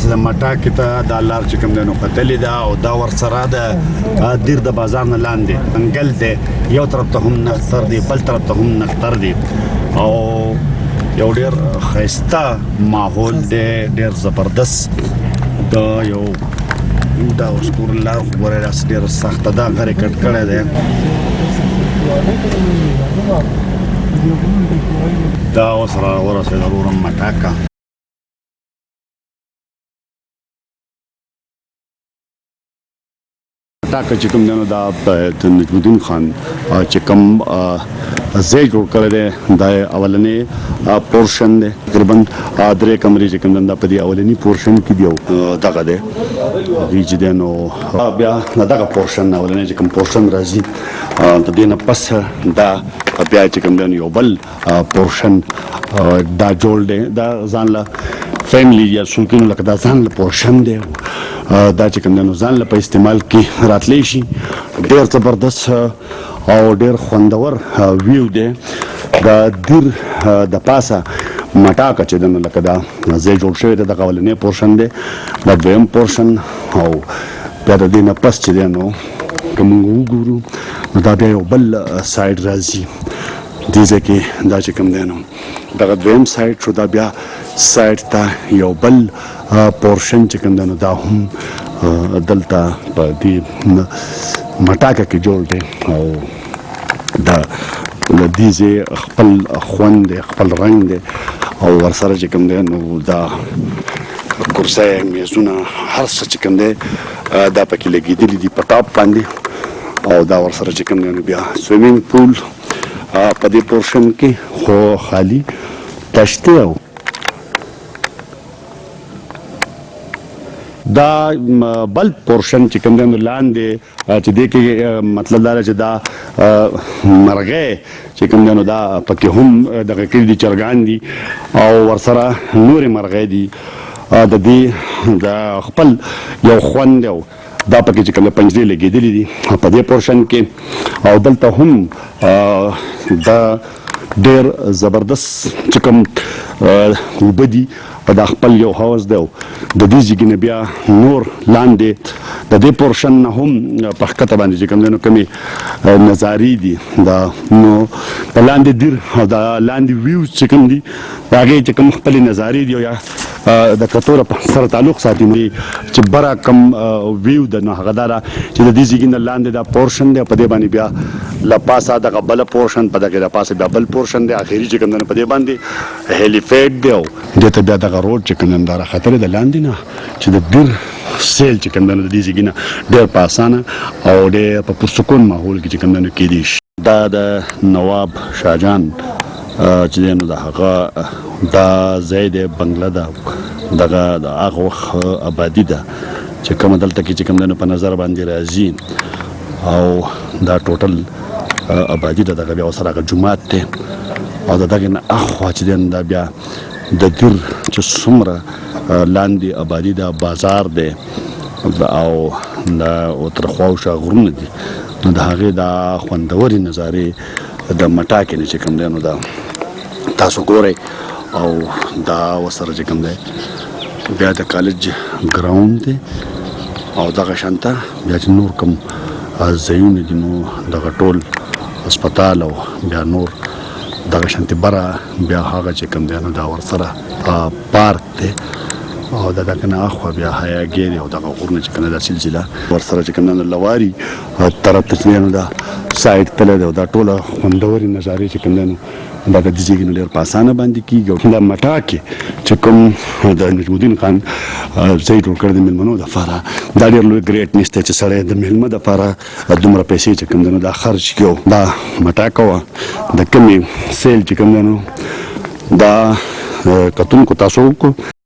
د مټاکې ته دا لار چې کوم دی نو کتلې ده او دا ورسره د دیر د بازار نه لاندې انګل دی یو طرف ته هم نختر دی بل طرف ته هم نختر دی او یو ډېر ښایسته ماحول دی ډېر زبردست دا یو دا اوس کور لار خو ګورئ داسې ډېره سخته ده غرې کټ کړی دی دا اوس راورسېده وروره مټاکه مټاکه چې کوم دی نو دا د نجم الدین خان چې کوم ځای جوړ کړی دی دا اولنی پورشن دی تقریبا 3 کمرې چې کوم دی دا په دې اولني پورشن کې دی دغه دی هغې چې دی نو بیا دغه پورشن اولنی چې کوم پورشن راځي د دې نه پس دا بیا چې کوم دی نو یو بل پورشن دا جوړ دی دا ځان له فیملی یا سلکینو لکه دا ځان له پورشن دی دا چې کوم دی نو ځان له په استعمال کې راتلی شي ډېر زبردست او ډېر خوندور ویو دی د دیر د پاسه مټاکه چې دی نو لکه دا ځای جوړ شوی دی دغه اولنی پورشن دی دا دویم پورشن او بیا د دې نه پس چې دی نو که موږ وګورو نو دا بیا یو بل سایډ راځي دې ځای کې دا چې کوم دی نو دغه دویم سایډ شو دا بیا سایډ ته یو بل پورشن چې کوم دی نو دا هم دلته په دې مټاکه کې جوړ دی او دا له دې ځای خپل خوند دی خپل رنګ دی او ورسره چې کوم دی نو دا کرسۍ میزونه هر څه چې کوم دی دا پکې لګېدلي دي په ټاپ باندې او دا ورسره چې کوم دی نو بیا سویمینګ پول په دې پورشن کې خو خالي تشتی او دا بل پورشن چې کوم دی نو لاندې چې دې کې مطلب دا چې دا مرغۍ چې کوم دی نو دا پکې هم دغه کړي دي چرګان دي او ورسره نورې مرغۍ دي د دې د خپل یو خوند دی دا پکې چې کوم پنجرې لګېدلې دي په دې پورشن کې او دلته هم دا ډېر زبردست چې کوم اوبه دي دا خپل یو حوض دی د دې ځای نه بیا نور لاندې د دې پورشن نه هم په ښکته باندې چې کوم دی نو کومې نظارې دي دا نو د لاندې دیر او د لاندې ویوز چې کوم دي د هغې چې کوم خپلې نظارې دي او یا د کتو سره تعلق ساتي چې بره کوم ویو ده نو هغه دا ده چې د دې ځای نه لاندې دا پورشن دی په دې باندې بیا له پاسه دغه بله پورشن په دغې د پاسه بیا بل پورشن دی اخري چې کوم دی په دې باندې هیلیفیډ دی او دې ته بیا دغه روډ چې کوم دی دا راختلی د لاندې نه چې د دیر سیل چې کوم دی نو د دې ځای نه ډېر په اسانه او ډېر په پرسکون ماحول کې چې کوم دی نو کیدی شي دا د نواب شاهجان چې دی نو د هغه دا ځای دی بنګله ده دغه د هغه وخت آبادي ده چې کومه دلته کې چې کوم دی نو په نظر باندې راځي او دا ټوټل آبادي ده دغه بیا ورسره هغه جومات دی او د دغې نه اخوا چې دی نو دا بیا د دیر چې څومره لاندې آبادي ده بازار دی او دا تر خوا او شا غرونه دي نو د هغې دا خوندورې نظارې د مټاکې نه چې کوم دی نو دا تاسو ګورئ او دا ورسره چې کوم دی بیا د کالج ګراوند دی او دغه شانته بیا چې نور کوم ځایونه دي نو دغه ټول هسپتال او بیا نور دغه شانتې بره بیا هغه چې کوم دی نو دا ورسره پارک دی او دغه نه اخوا بیا هیاګې دی او دغه غرونه چې کوم دا سلسله ورسره چې کوم دی نو لواري طرف ته چې نو دا سایډ تللی دی او دا ټوله خوندورې نظارې چې کوم دی نو دا د دې ځای نه ډېر په اسانه باندې کېږي دا مټاکې چې کوم د نجم الدین خان ځای جوړ کړی د مېلمنو دپاره دا ډېر لوی ګریټنس دی چې سړی د مېلمه دپاره دومره پیسې چې کوم دی نو دا خرج کړي او دا مټاکه وه د کومې سیل چې کوم دی نو دا کتونکو تاسو وکړو